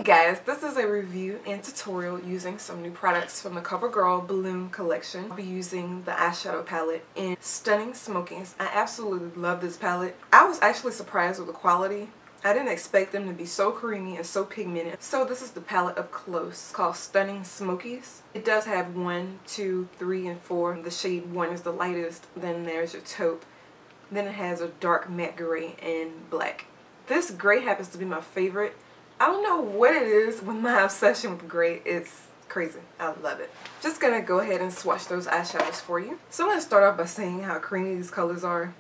Hey guys, this is a review and tutorial using some new products from the CoverGirl Balloon collection. I'll be using the eyeshadow palette in Stunning Smokies. I absolutely love this palette. I was actually surprised with the quality. I didn't expect them to be so creamy and so pigmented. So this is the palette up close. It's called Stunning Smokies. It does have 1, 2, 3, and 4. The shade 1 is the lightest. Then there's your taupe. Then it has a dark matte gray and black. This gray happens to be my favorite. I don't know what it is with my obsession with gray. It's crazy. I love it. Just gonna go ahead and swatch those eyeshadows for you. So I'm gonna start off by saying how creamy these colors are,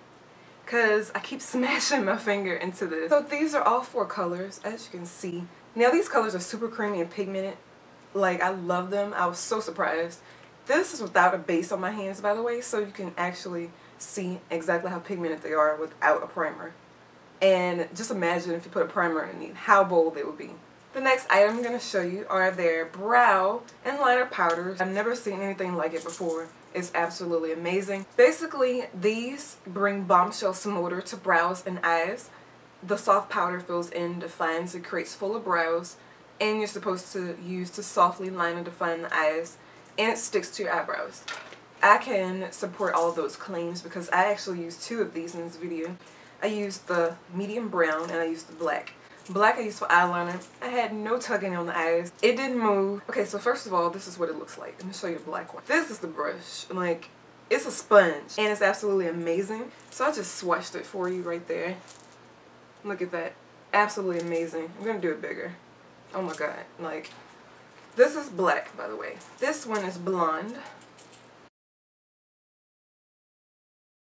because I keep smashing my finger into this. So these are all 4 colors, as you can see. Now these colors are super creamy and pigmented. Like, I love them. I was so surprised. This is without a base on my hands, by the way, so you can actually see exactly how pigmented they are without a primer. And just imagine if you put a primer underneath, how bold they would be. The next item I'm going to show you are their brow and liner powders. I've never seen anything like it before. It's absolutely amazing. Basically, these bring bombshell smolder to brows and eyes. The soft powder fills in, defines, and creates fuller brows. And you're supposed to use to softly line and define the eyes. And it sticks to your eyebrows. I can support all of those claims because I actually used 2 of these in this video. I used the medium brown and I used the black. Black I used for eyeliner. I had no tugging on the eyes. It didn't move. Okay, so first of all, this is what it looks like. Let me show you the black one. This is the brush. Like, it's a sponge and it's absolutely amazing. So I just swatched it for you right there. Look at that. Absolutely amazing. I'm gonna do it bigger. Oh my god. Like, this is black, by the way. This one is blonde.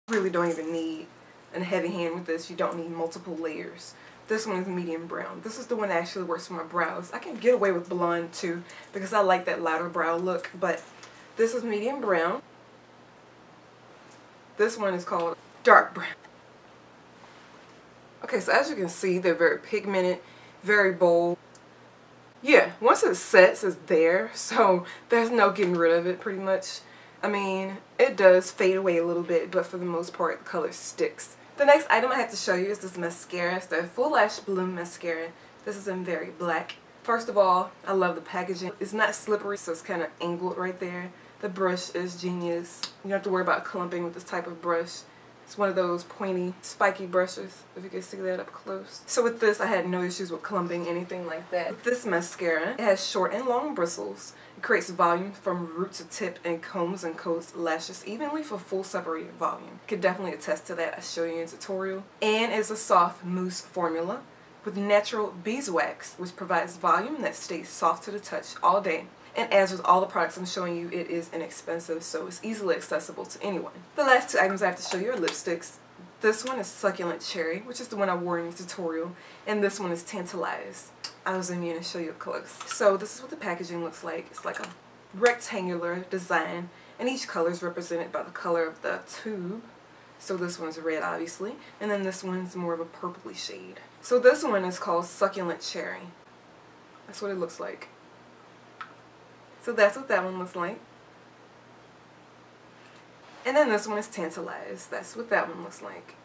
Really don't even need a heavy hand with this. You don't need multiple layers. This one is medium brown. This is the one that actually works for my brows. I can get away with blonde too because I like that lighter brow look, but this is medium brown. This one is called dark brown. Okay, so as you can see, they're very pigmented, very bold. Yeah, once it sets, it's there, so there's no getting rid of it pretty much. I mean, it does fade away a little bit, but for the most part, the color sticks. The next item I have to show you is this mascara. It's the Full Lash Bloom Mascara. This is in very black. First of all, I love the packaging. It's not slippery, so it's kind of angled right there. The brush is genius. You don't have to worry about clumping with this type of brush. It's one of those pointy, spiky brushes, if you can see that up close. So with this, I had no issues with clumping, anything like that. With this mascara, it has short and long bristles. It creates volume from root to tip and combs and coats lashes evenly for full separated volume. Could definitely attest to that. I show you in a tutorial. And it's a soft mousse formula with natural beeswax, which provides volume that stays soft to the touch all day. And as with all the products I'm showing you, it is inexpensive, so it's easily accessible to anyone. The last 2 items I have to show you are lipsticks. This one is Succulent Cherry, which is the one I wore in the tutorial, and this one is Tantalize. I'll zoom in and show you up close. So this is what the packaging looks like. It's like a rectangular design, and each color is represented by the color of the tube. So this one's red, obviously, and then this one's more of a purpley shade. So this one is called Succulent Cherry. That's what it looks like. So that's what that one looks like. And then this one is Tantalize. That's what that one looks like.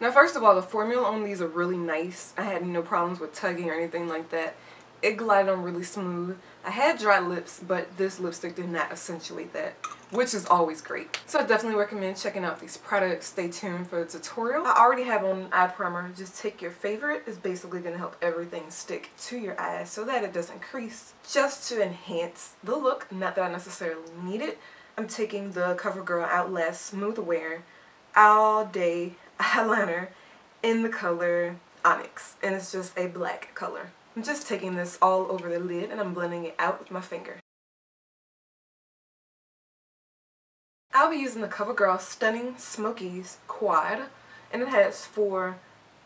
Now first of all, the formula on these are really nice. I had no problems with tugging or anything like that. It glided on really smooth. I had dry lips, but this lipstick did not accentuate that, which is always great. So I definitely recommend checking out these products. Stay tuned for the tutorial. I already have on an eye primer. Just take your favorite. It's basically going to help everything stick to your eyes so that it doesn't crease. Just to enhance the look, not that I necessarily need it, I'm taking the CoverGirl Outlast Smooth Wear All Day Eyeliner in the color Onyx, and it's just a black color. I'm just taking this all over the lid and I'm blending it out with my finger. I'll be using the CoverGirl Stunning Smokies Quad, and it has 4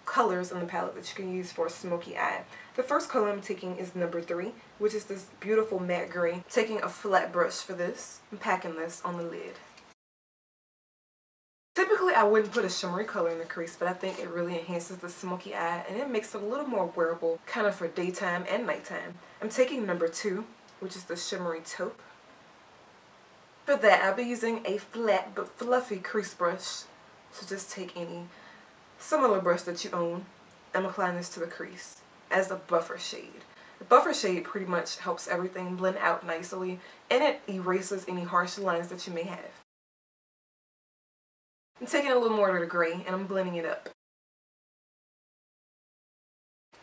colors in the palette that you can use for a smoky eye. The first color I'm taking is number 3, which is this beautiful matte gray. Taking a flat brush for this and packing this on the lid. Typically I wouldn't put a shimmery color in the crease, but I think it really enhances the smoky eye and it makes it a little more wearable, kind of for daytime and nighttime. I'm taking number 2, which is the shimmery taupe. For that, I'll be using a flat but fluffy crease brush. So just take any similar brush that you own. I'm applying this to the crease. as a buffer shade. The buffer shade pretty much helps everything blend out nicely, and it erases any harsh lines that you may have. I'm taking a little more of the gray and I'm blending it up.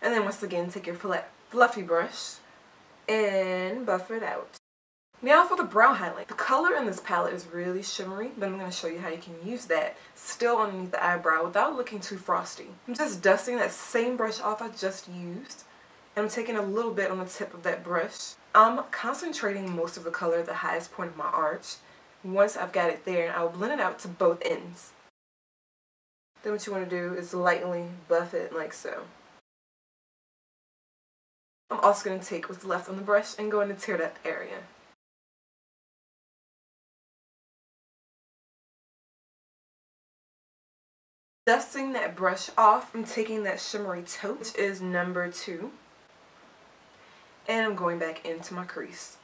And then once again, take your flat fluffy brush and buff it out. Now for the brow highlight. The color in this palette is really shimmery, but I'm going to show you how you can use that still underneath the eyebrow without looking too frosty. I'm just dusting that same brush off I just used, and I'm taking a little bit on the tip of that brush. I'm concentrating most of the color at the highest point of my arch. Once I've got it there, I'll blend it out to both ends. Then what you want to do is lightly buff it like so. I'm also going to take what's left on the brush and go in the teared up area. Dusting that brush off, I'm taking that shimmery taupe, which is number 2, and I'm going back into my crease.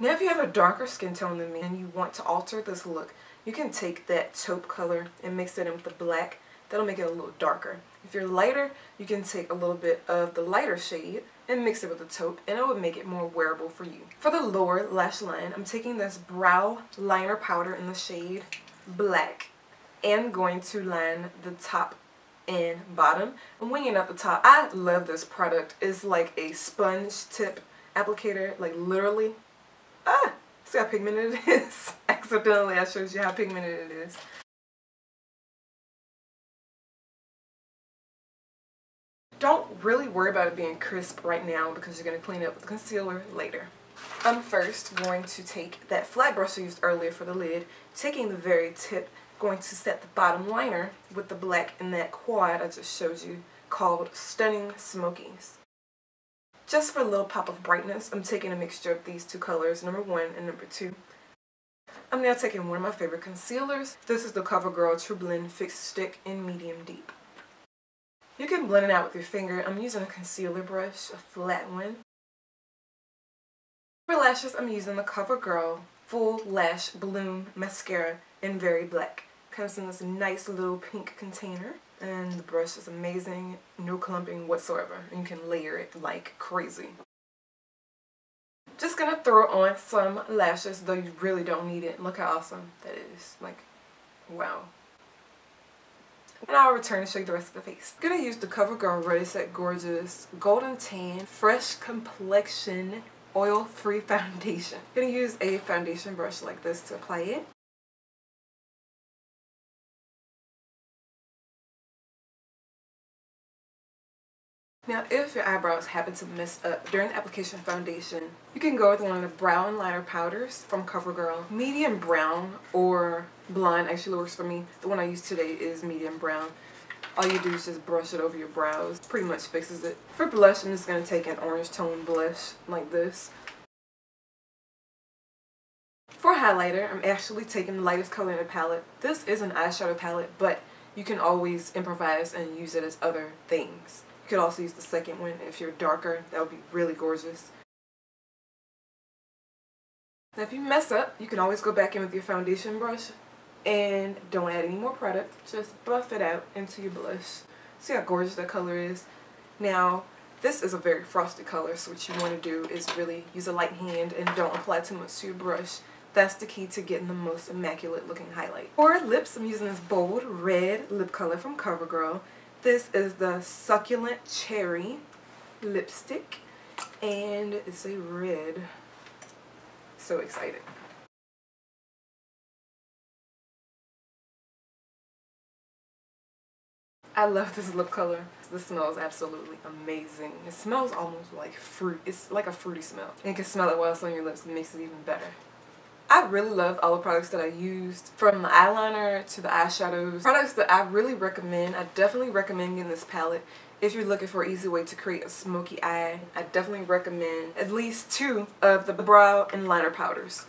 Now if you have a darker skin tone than me and you want to alter this look, you can take that taupe color and mix it in with the black. That'll make it a little darker. If you're lighter, you can take a little bit of the lighter shade and mix it with the taupe, and it would make it more wearable for you. For the lower lash line, I'm taking this brow liner powder in the shade Black and going to line the top and bottom. I'm winging out the top. I love this product. It's like a sponge tip applicator, like literally. See how pigmented it is? Accidentally I showed you how pigmented it is. Don't really worry about it being crisp right now because you're going to clean it up with concealer later. I'm first going to take that flat brush I used earlier for the lid, taking the very tip, going to set the bottom liner with the black in that quad I just showed you called Stunning Smokies. Just for a little pop of brightness, I'm taking a mixture of these two colors, number 1 and number 2. I'm now taking one of my favorite concealers. This is the CoverGirl True Blend Fixed Stick in Medium Deep. You can blend it out with your finger. I'm using a concealer brush, a flat one. For lashes, I'm using the CoverGirl Full Lash Bloom Mascara in Very Black. Comes in this nice little pink container, and the brush is amazing, no clumping whatsoever, and you can layer it like crazy. Just gonna throw on some lashes, though you really don't need it. Look how awesome that is, like, wow. And I'll return to show you the rest of the face. I'm gonna use the CoverGirl Ready Set Gorgeous Golden Tan Fresh Complexion Oil-Free Foundation. I'm gonna use a foundation brush like this to apply it. Now, if your eyebrows happen to mess up during the application of foundation, you can go with one of the brow and liner powders from CoverGirl. Medium brown or blonde actually works for me. The one I use today is medium brown. All you do is just brush it over your brows. Pretty much fixes it. For blush, I'm just going to take an orange tone blush like this. For highlighter, I'm actually taking the lightest color in the palette. This is an eyeshadow palette, but you can always improvise and use it as other things. You could also use the second one if you're darker. That would be really gorgeous. Now if you mess up, you can always go back in with your foundation brush and don't add any more product. Just buff it out into your blush. See how gorgeous that color is? Now, this is a very frosty color, so what you want to do is really use a light hand and don't apply too much to your brush. That's the key to getting the most immaculate looking highlight. For lips, I'm using this bold red lip color from CoverGirl. This is the Succulent Cherry lipstick, and it's a red. So excited. I love this lip color. This smells absolutely amazing. It smells almost like fruit. It's like a fruity smell. And you can smell it while it's on your lips. It makes it even better. I really loved all the products that I used, from the eyeliner to the eyeshadows. Products that I really recommend. I definitely recommend getting this palette if you're looking for an easy way to create a smoky eye. I definitely recommend at least 2 of the brow and liner powders.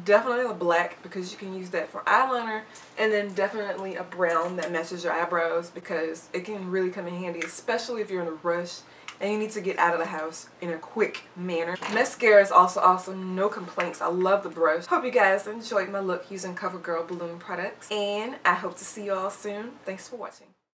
Definitely a black because you can use that for eyeliner, and then definitely a brown that matches your eyebrows because it can really come in handy, especially if you're in a rush and you need to get out of the house in a quick manner. Mascara is also awesome, no complaints. I love the brush. Hope you guys enjoyed my look using CoverGirl Bloom products, and I hope to see you all soon. Thanks for watching.